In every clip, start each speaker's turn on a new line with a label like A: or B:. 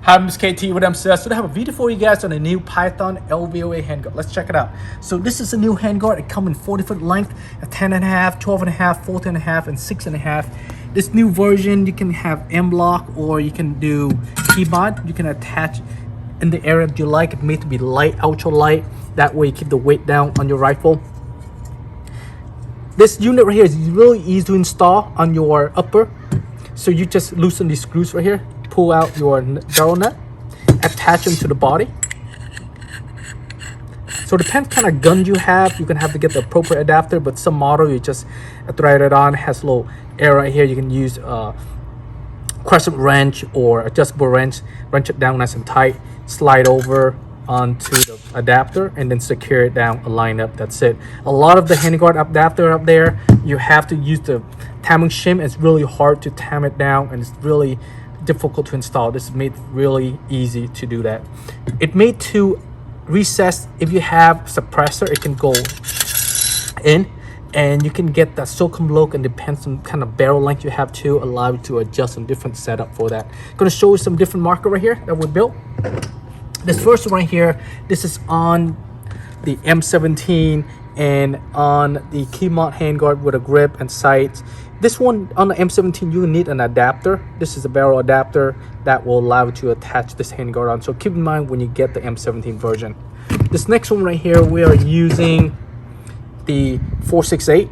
A: Hi, I'm KT with MCS. So I have a video for you guys on a new Python LVOA handguard. Let's check it out. So this is a new handguard. It comes in 4 different length, a 10.5, 12.5, 14.5, and 6.5. This new version, you can have M-Lok or you can do KeyMod. You can attach in the area that you like. It's made to be light, ultra light. That way you keep the weight down on your rifle. This unit right here is really easy to install on your upper. So you just loosen these screws right here. Pull out your barrel nut, attach them to the body. So depends kind of gun you have. You can have to get the appropriate adapter, but some model you just thread it on. It has a little air right here. You can use a crescent wrench or adjustable wrench. Wrench it down nice and tight. Slide over onto the adapter and then secure it down, align up. That's it. A lot of the handguard adapter up there, you have to use the timing shim. It's really hard to tam it down, and it's really difficult to install. This is made really easy to do that. It made to recess. If you have suppressor, it can go in and you can get that circumlock, and depends on kind of barrel length you have to allow you to adjust some different setup for that. I'm going to show you some different marker right here that we built. This first one right here, this is on the M17 and on the KeyMod handguard with a grip and sights. This one on the M17, you need an adapter. This is a barrel adapter that will allow you to attach this handguard on. So keep in mind when you get the M17 version. This next one right here, we are using the 468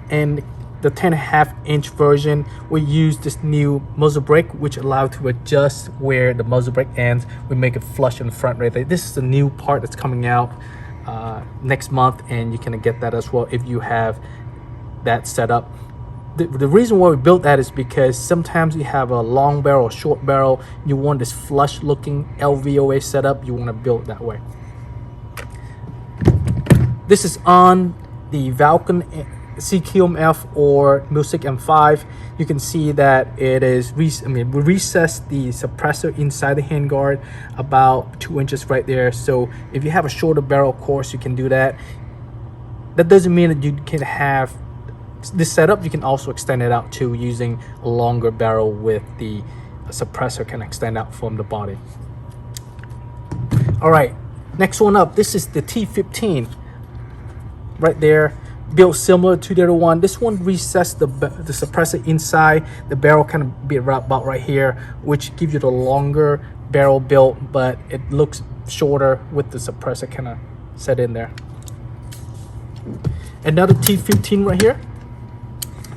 A: and the 10.5-inch version. We use this new muzzle brake, which allows to adjust where the muzzle brake ends. We make it flush in the front right there. This is a new part that's coming out next month, and you can get that as well if you have that set up. The reason why we built that is because sometimes you have a long barrel or short barrel. You want this flush looking LVOA setup. You want to build that way. This is on the Vulcan CQMF or Mil-spec M5. You can see that it is we recessed the suppressor inside the handguard about 2 inches right there. So if you have a shorter barrel, of course you can do that. That doesn't mean that you can have this setup. You can also extend it out too, using a longer barrel with the suppressor can extend out from the body. All right, next one up, this is the T15 right there, built similar to the other one. This one recessed the suppressor inside the barrel, kind of be about right here, which gives you the longer barrel built, but it looks shorter with the suppressor kind of set in there. Another T15 right here.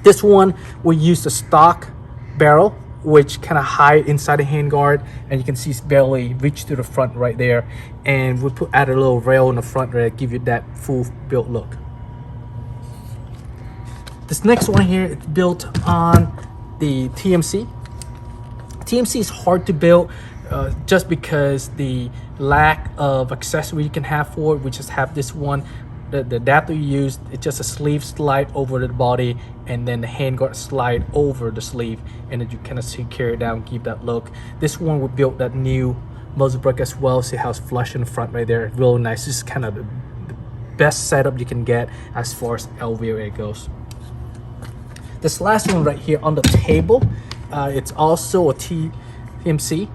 A: This one we use the stock barrel, which kind of hide inside the handguard, and you can see it's barely reach to the front right there. And we add a little rail in the front there to give you that full built look. This next one here is built on the TMC. TMC is hard to build just because the lack of accessory you can have for it. We just have this one. The adapter you use, it's just a sleeve slide over the body, and then the handguard slide over the sleeve, and then you kind of secure it down, keep that look. This one we built that new muzzle brake as well. See how it's flush in the front right there, real nice. This is kind of the best setup you can get as far as LVOA goes. This last one right here on the table, it's also a TMC,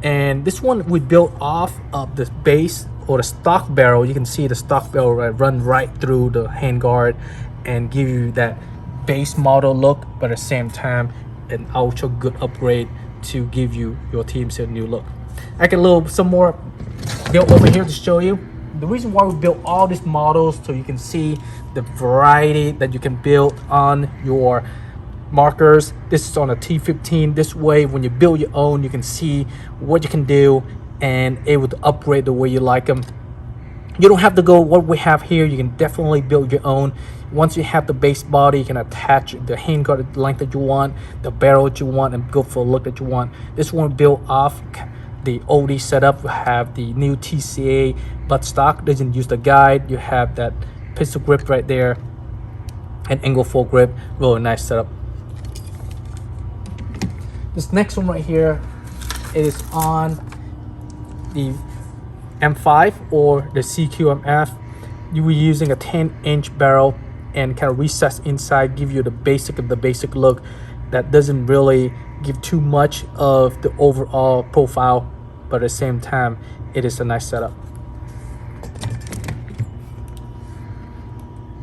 A: and this one we built off of the base or the stock barrel. You can see the stock barrel run right through the handguard and give you that base model look, but at the same time an ultra good upgrade to give you your TMC a new look. I can some more built over here to show you. The reason why we built all these models, so you can see the variety that you can build on your markers. This is on a T15. This way when you build your own, you can see what you can do and able to upgrade the way you like them. You don't have to go what we have here. You can definitely build your own. Once you have the base body, you can attach the handguard length that you want, the barrel that you want, and go for a look that you want. This one built off the OD setup. We have the new TCA buttstock. Doesn't use the guide. You have that pistol grip right there, and angle full grip. Really nice setup. This next one right here is on the M5 or the CQMF. You were using a 10-inch barrel and kind of recess inside, give you the basic of the basic look that doesn't really give too much of the overall profile but at the same time, it is a nice setup.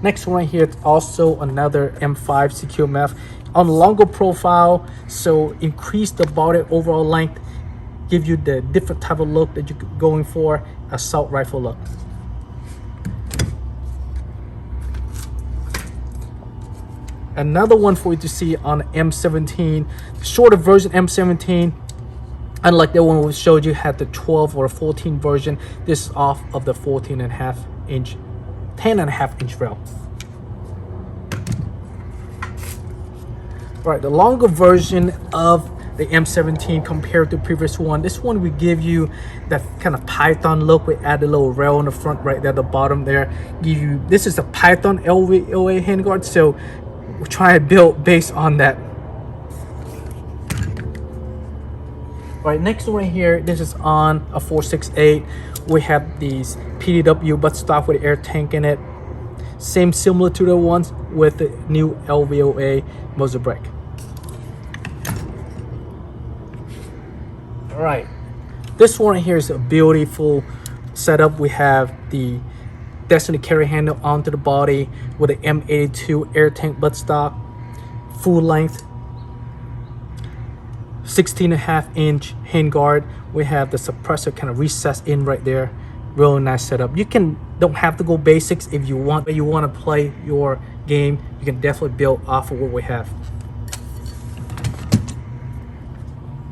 A: Next one here, it's also another M5 secure MF on longer profile, so increase the body overall length, give you the different type of look that you're going for, assault rifle look. Another one for you to see on M17, shorter version M17. Unlike that one we showed you had the 12 or 14 version, this is off of the 14.5 inch, 10.5 inch rail. Right, the longer version of the M17 compared to the previous one, this one we give you that kind of Python look. We add a little rail on the front right there, the bottom there. Give you, this is a Python LVOA handguard, so we're trying to build based on that. Right, next one right here, this is on a 468. We have these PDW buttstock with air tank in it. Same, similar to the ones with the new LVOA muzzle brake. All right, this one right here is a beautiful setup. We have the Destiny carry handle onto the body with an M82 air tank buttstock, full length, 16.5 inch handguard. We have the suppressor kind of recessed in right there. Really nice setup. You don't have to go basics if you want, but you want to play your game, you can definitely build off of what we have.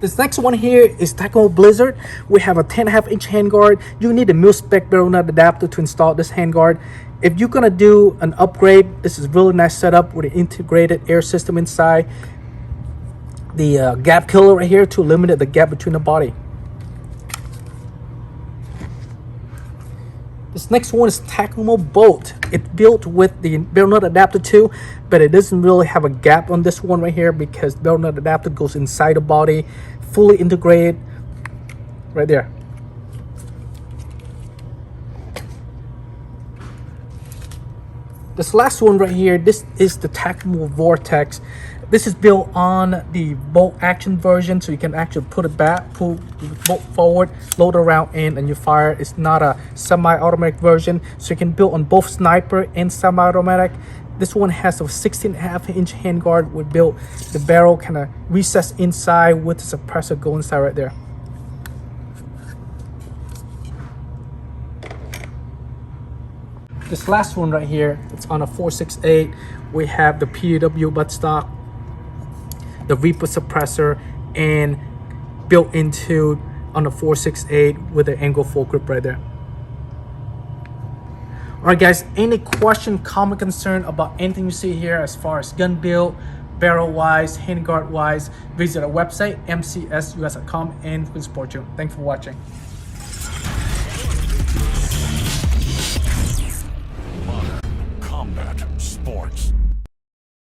A: This next one here is Tactical Blizzard. We have a 10.5 inch handguard. You need a Mil-spec barrel nut adapter to install this handguard. If you're gonna do an upgrade, this is a really nice setup with an integrated air system inside. The gap killer right here to eliminate the gap between the body. This next one is Tactical Bolt. It's built with the barrel nut adapter too, but it doesn't really have a gap on this one right here because barrel nut adapter goes inside the body, fully integrated right there. This last one right here, this is the Tactical Vortex. This is built on the bolt action version, so you can actually put it back, pull the bolt forward, load around in, and you fire. It's not a semi-automatic version, so you can build on both sniper and semi-automatic. This one has a 16.5 inch handguard with built the barrel kind of recessed inside with the suppressor go inside right there. This last one right here, it's on a 468. We have the PDW buttstock, the Reaper suppressor, and built into on the 468 with the angle full grip right there. All right guys, any question, comment, concern about anything you see here as far as gun build, barrel wise, handguard wise, visit our website mcsus.com and we'll support you. Thanks for watching.
B: Modern combat sports.